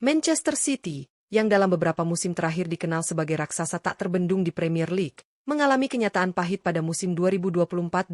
Manchester City, yang dalam beberapa musim terakhir dikenal sebagai raksasa tak terbendung di Premier League, mengalami kenyataan pahit pada musim 2024-2025.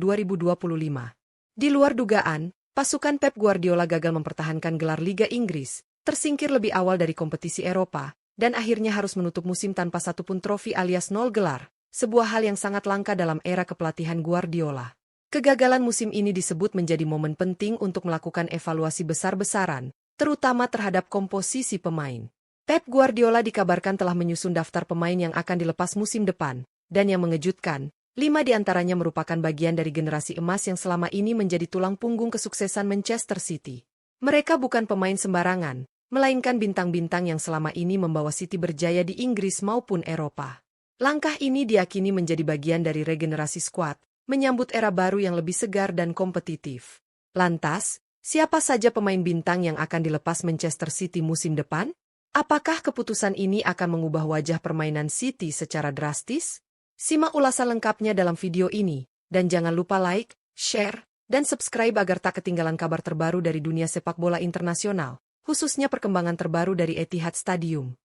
Di luar dugaan, pasukan Pep Guardiola gagal mempertahankan gelar Liga Inggris, tersingkir lebih awal dari kompetisi Eropa, dan akhirnya harus menutup musim tanpa satupun trofi alias 0 gelar, sebuah hal yang sangat langka dalam era kepelatihan Guardiola. Kegagalan musim ini disebut menjadi momen penting untuk melakukan evaluasi besar-besaran, terutama terhadap komposisi pemain. Pep Guardiola dikabarkan telah menyusun daftar pemain yang akan dilepas musim depan, dan yang mengejutkan, 5 di antaranya merupakan bagian dari generasi emas yang selama ini menjadi tulang punggung kesuksesan Manchester City. Mereka bukan pemain sembarangan, melainkan bintang-bintang yang selama ini membawa City berjaya di Inggris maupun Eropa. Langkah ini diyakini menjadi bagian dari regenerasi skuad, menyambut era baru yang lebih segar dan kompetitif. Lantas, siapa saja pemain bintang yang akan dilepas Manchester City musim depan? Apakah keputusan ini akan mengubah wajah permainan City secara drastis? Simak ulasan lengkapnya dalam video ini, dan jangan lupa like, share, dan subscribe agar tak ketinggalan kabar terbaru dari dunia sepak bola internasional, khususnya perkembangan terbaru dari Etihad Stadium.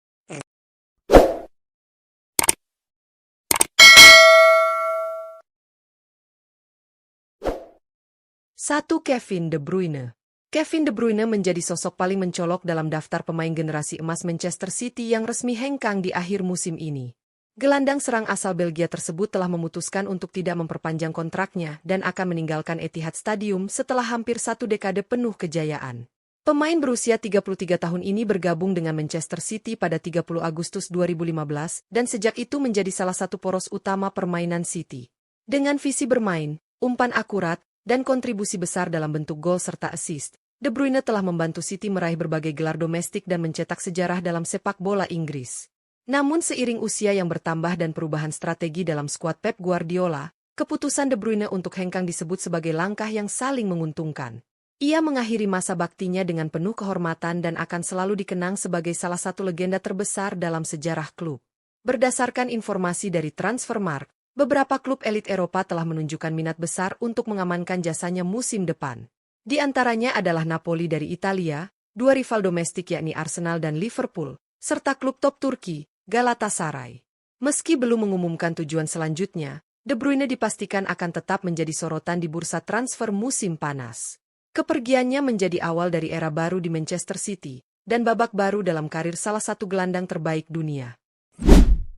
1. Kevin De Bruyne. Kevin De Bruyne menjadi sosok paling mencolok dalam daftar pemain generasi emas Manchester City yang resmi hengkang di akhir musim ini. Gelandang serang asal Belgia tersebut telah memutuskan untuk tidak memperpanjang kontraknya dan akan meninggalkan Etihad Stadium setelah hampir 1 dekade penuh kejayaan. Pemain berusia 33 tahun ini bergabung dengan Manchester City pada 30 Agustus 2015 dan sejak itu menjadi salah satu poros utama permainan City. Dengan visi bermain, umpan akurat, dan kontribusi besar dalam bentuk gol serta assist, De Bruyne telah membantu City meraih berbagai gelar domestik dan mencetak sejarah dalam sepak bola Inggris. Namun seiring usia yang bertambah dan perubahan strategi dalam skuad Pep Guardiola, keputusan De Bruyne untuk hengkang disebut sebagai langkah yang saling menguntungkan. Ia mengakhiri masa baktinya dengan penuh kehormatan dan akan selalu dikenang sebagai salah satu legenda terbesar dalam sejarah klub. Berdasarkan informasi dari Transfermarkt, beberapa klub elit Eropa telah menunjukkan minat besar untuk mengamankan jasanya musim depan. Di antaranya adalah Napoli dari Italia, 2 rival domestik yakni Arsenal dan Liverpool, serta klub top Turki, Galatasaray. Meski belum mengumumkan tujuan selanjutnya, De Bruyne dipastikan akan tetap menjadi sorotan di bursa transfer musim panas. Kepergiannya menjadi awal dari era baru di Manchester City, dan babak baru dalam karir salah satu gelandang terbaik dunia.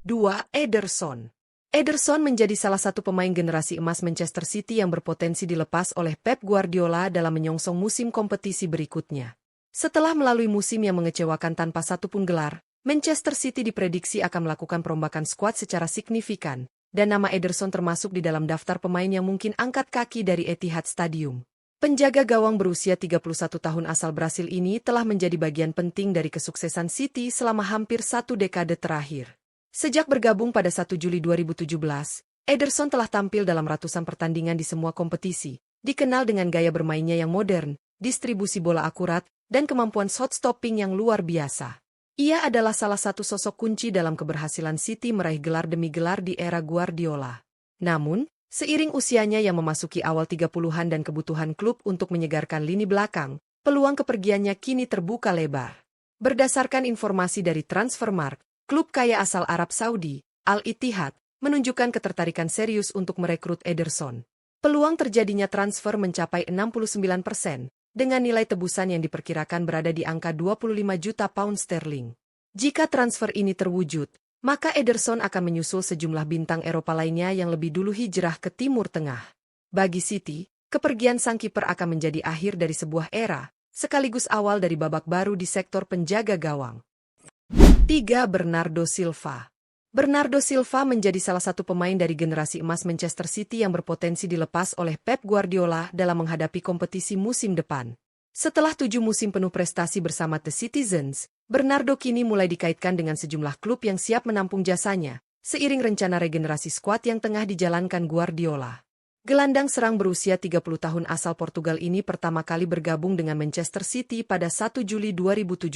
2. Ederson. Ederson menjadi salah satu pemain generasi emas Manchester City yang berpotensi dilepas oleh Pep Guardiola dalam menyongsong musim kompetisi berikutnya. Setelah melalui musim yang mengecewakan tanpa satupun gelar, Manchester City diprediksi akan melakukan perombakan skuad secara signifikan, dan nama Ederson termasuk di dalam daftar pemain yang mungkin angkat kaki dari Etihad Stadium. Penjaga gawang berusia 31 tahun asal Brasil ini telah menjadi bagian penting dari kesuksesan City selama hampir 1 dekade terakhir. Sejak bergabung pada 1 Juli 2017, Ederson telah tampil dalam ratusan pertandingan di semua kompetisi, dikenal dengan gaya bermainnya yang modern, distribusi bola akurat, dan kemampuan shot stopping yang luar biasa. Ia adalah salah satu sosok kunci dalam keberhasilan City meraih gelar demi gelar di era Guardiola. Namun, seiring usianya yang memasuki awal 30-an dan kebutuhan klub untuk menyegarkan lini belakang, peluang kepergiannya kini terbuka lebar. Berdasarkan informasi dari Transfermarkt, klub kaya asal Arab Saudi, Al-Ittihad, menunjukkan ketertarikan serius untuk merekrut Ederson. Peluang terjadinya transfer mencapai 69%, dengan nilai tebusan yang diperkirakan berada di angka 25 juta pound sterling. Jika transfer ini terwujud, maka Ederson akan menyusul sejumlah bintang Eropa lainnya yang lebih dulu hijrah ke Timur Tengah. Bagi City, kepergian sang kiper akan menjadi akhir dari sebuah era, sekaligus awal dari babak baru di sektor penjaga gawang. 3. Bernardo Silva. Bernardo Silva menjadi salah satu pemain dari generasi emas Manchester City yang berpotensi dilepas oleh Pep Guardiola dalam menghadapi kompetisi musim depan. Setelah 7 musim penuh prestasi bersama The Citizens, Bernardo kini mulai dikaitkan dengan sejumlah klub yang siap menampung jasanya, seiring rencana regenerasi skuad yang tengah dijalankan Guardiola. Gelandang serang berusia 30 tahun asal Portugal ini pertama kali bergabung dengan Manchester City pada 1 Juli 2017.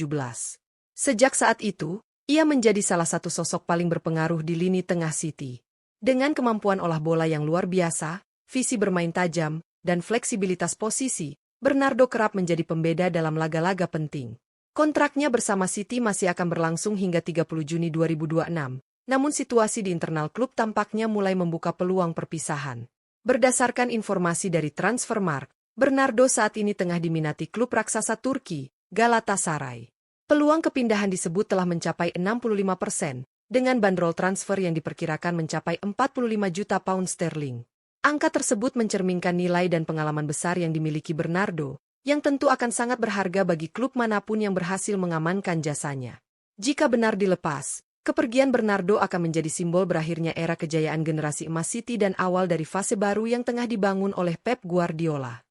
Sejak saat itu, ia menjadi salah satu sosok paling berpengaruh di lini tengah City. Dengan kemampuan olah bola yang luar biasa, visi bermain tajam, dan fleksibilitas posisi, Bernardo kerap menjadi pembeda dalam laga-laga penting. Kontraknya bersama City masih akan berlangsung hingga 30 Juni 2026, namun situasi di internal klub tampaknya mulai membuka peluang perpisahan. Berdasarkan informasi dari Transfermarkt, Bernardo saat ini tengah diminati klub raksasa Turki, Galatasaray. Peluang kepindahan disebut telah mencapai 65%, dengan bandrol transfer yang diperkirakan mencapai 45 juta pound sterling. Angka tersebut mencerminkan nilai dan pengalaman besar yang dimiliki Bernardo, yang tentu akan sangat berharga bagi klub manapun yang berhasil mengamankan jasanya. Jika benar dilepas, kepergian Bernardo akan menjadi simbol berakhirnya era kejayaan generasi emas City dan awal dari fase baru yang tengah dibangun oleh Pep Guardiola.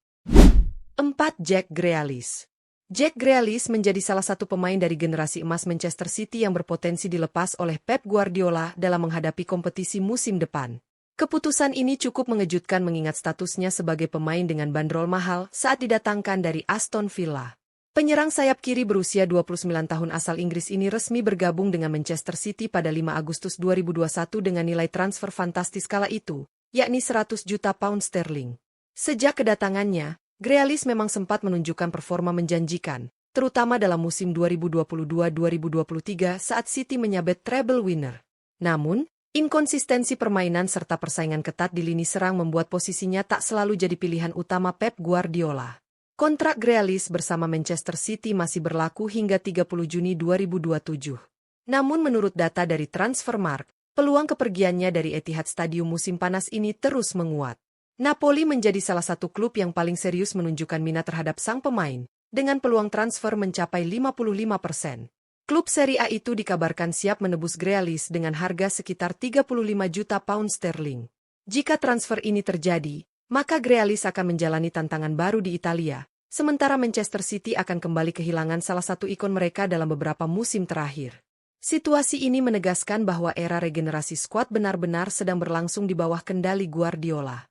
4. Jack Grealish. Jack Grealish menjadi salah satu pemain dari generasi emas Manchester City yang berpotensi dilepas oleh Pep Guardiola dalam menghadapi kompetisi musim depan. Keputusan ini cukup mengejutkan mengingat statusnya sebagai pemain dengan bandrol mahal saat didatangkan dari Aston Villa. Penyerang sayap kiri berusia 29 tahun asal Inggris ini resmi bergabung dengan Manchester City pada 5 Agustus 2021 dengan nilai transfer fantastis kala itu, yakni 100 juta pound sterling. Sejak kedatangannya, Grealish memang sempat menunjukkan performa menjanjikan, terutama dalam musim 2022-2023 saat City menyabet treble winner. Namun, inkonsistensi permainan serta persaingan ketat di lini serang membuat posisinya tak selalu jadi pilihan utama Pep Guardiola. Kontrak Grealish bersama Manchester City masih berlaku hingga 30 Juni 2027. Namun menurut data dari Transfermarkt, peluang kepergiannya dari Etihad Stadium musim panas ini terus menguat. Napoli menjadi salah satu klub yang paling serius menunjukkan minat terhadap sang pemain, dengan peluang transfer mencapai 55%. Klub Serie A itu dikabarkan siap menebus Grealish dengan harga sekitar 35 juta pound sterling. Jika transfer ini terjadi, maka Grealish akan menjalani tantangan baru di Italia, sementara Manchester City akan kembali kehilangan salah satu ikon mereka dalam beberapa musim terakhir. Situasi ini menegaskan bahwa era regenerasi skuad benar-benar sedang berlangsung di bawah kendali Guardiola.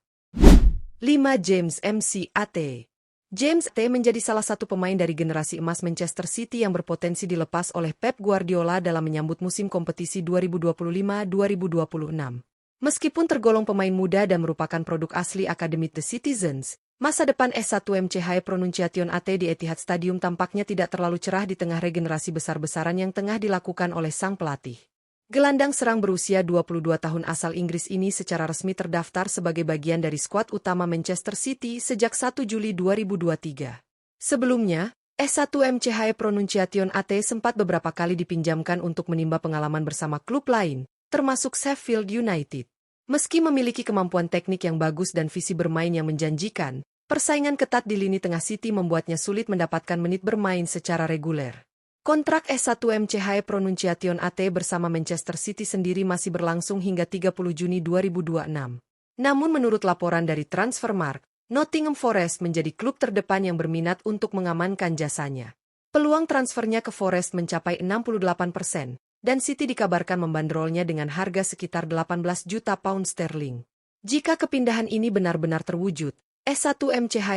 5. James McAtee. James T menjadi salah satu pemain dari generasi emas Manchester City yang berpotensi dilepas oleh Pep Guardiola dalam menyambut musim kompetisi 2025-2026. Meskipun tergolong pemain muda dan merupakan produk asli Akademi The Citizens, masa depan S1 Pronunciation AT di Etihad Stadium tampaknya tidak terlalu cerah di tengah regenerasi besar-besaran yang tengah dilakukan oleh sang pelatih. Gelandang serang berusia 22 tahun asal Inggris ini secara resmi terdaftar sebagai bagian dari skuad utama Manchester City sejak 1 Juli 2023. Sebelumnya, S1 Pronunciation AT sempat beberapa kali dipinjamkan untuk menimba pengalaman bersama klub lain, termasuk Sheffield United. Meski memiliki kemampuan teknik yang bagus dan visi bermain yang menjanjikan, persaingan ketat di lini tengah City membuatnya sulit mendapatkan menit bermain secara reguler. Kontrak S1 Pronunciation AT bersama Manchester City sendiri masih berlangsung hingga 30 Juni 2026. Namun menurut laporan dari Transfermarkt, Nottingham Forest menjadi klub terdepan yang berminat untuk mengamankan jasanya. Peluang transfernya ke Forest mencapai 68%, dan City dikabarkan membandrolnya dengan harga sekitar 18 juta pound sterling. Jika kepindahan ini benar-benar terwujud, S1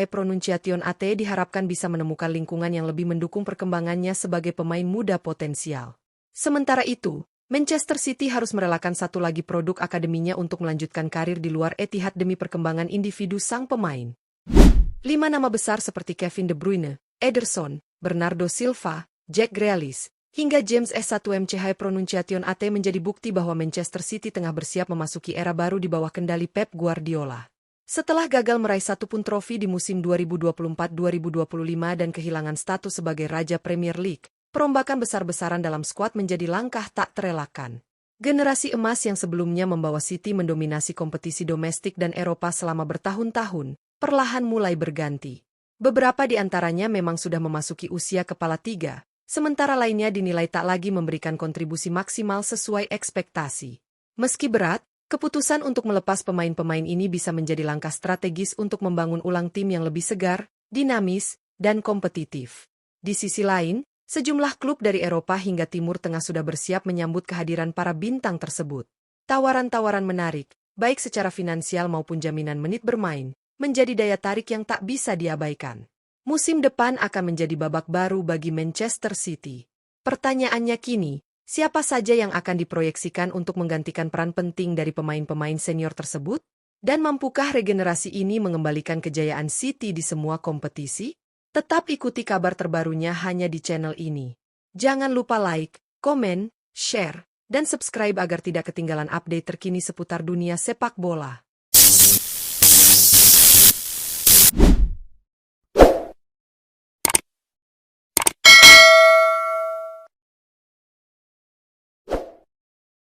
Pronunciation AT diharapkan bisa menemukan lingkungan yang lebih mendukung perkembangannya sebagai pemain muda potensial. Sementara itu, Manchester City harus merelakan satu lagi produk akademinya untuk melanjutkan karir di luar Etihad demi perkembangan individu sang pemain. 5 nama besar seperti Kevin De Bruyne, Ederson, Bernardo Silva, Jack Grealish, hingga James S1 Pronunciation AT menjadi bukti bahwa Manchester City tengah bersiap memasuki era baru di bawah kendali Pep Guardiola. Setelah gagal meraih satu pun trofi di musim 2024-2025 dan kehilangan status sebagai Raja Premier League, perombakan besar-besaran dalam skuad menjadi langkah tak terelakkan. Generasi emas yang sebelumnya membawa City mendominasi kompetisi domestik dan Eropa selama bertahun-tahun, perlahan mulai berganti. Beberapa di antaranya memang sudah memasuki usia kepala tiga, sementara lainnya dinilai tak lagi memberikan kontribusi maksimal sesuai ekspektasi. Meski berat, keputusan untuk melepas pemain-pemain ini bisa menjadi langkah strategis untuk membangun ulang tim yang lebih segar, dinamis, dan kompetitif. Di sisi lain, sejumlah klub dari Eropa hingga Timur Tengah sudah bersiap menyambut kehadiran para bintang tersebut. Tawaran-tawaran menarik, baik secara finansial maupun jaminan menit bermain, menjadi daya tarik yang tak bisa diabaikan. Musim depan akan menjadi babak baru bagi Manchester City. Pertanyaannya kini, siapa saja yang akan diproyeksikan untuk menggantikan peran penting dari pemain-pemain senior tersebut? Dan mampukah regenerasi ini mengembalikan kejayaan City di semua kompetisi? Tetap ikuti kabar terbarunya hanya di channel ini. Jangan lupa like, komen, share, dan subscribe agar tidak ketinggalan update terkini seputar dunia sepak bola.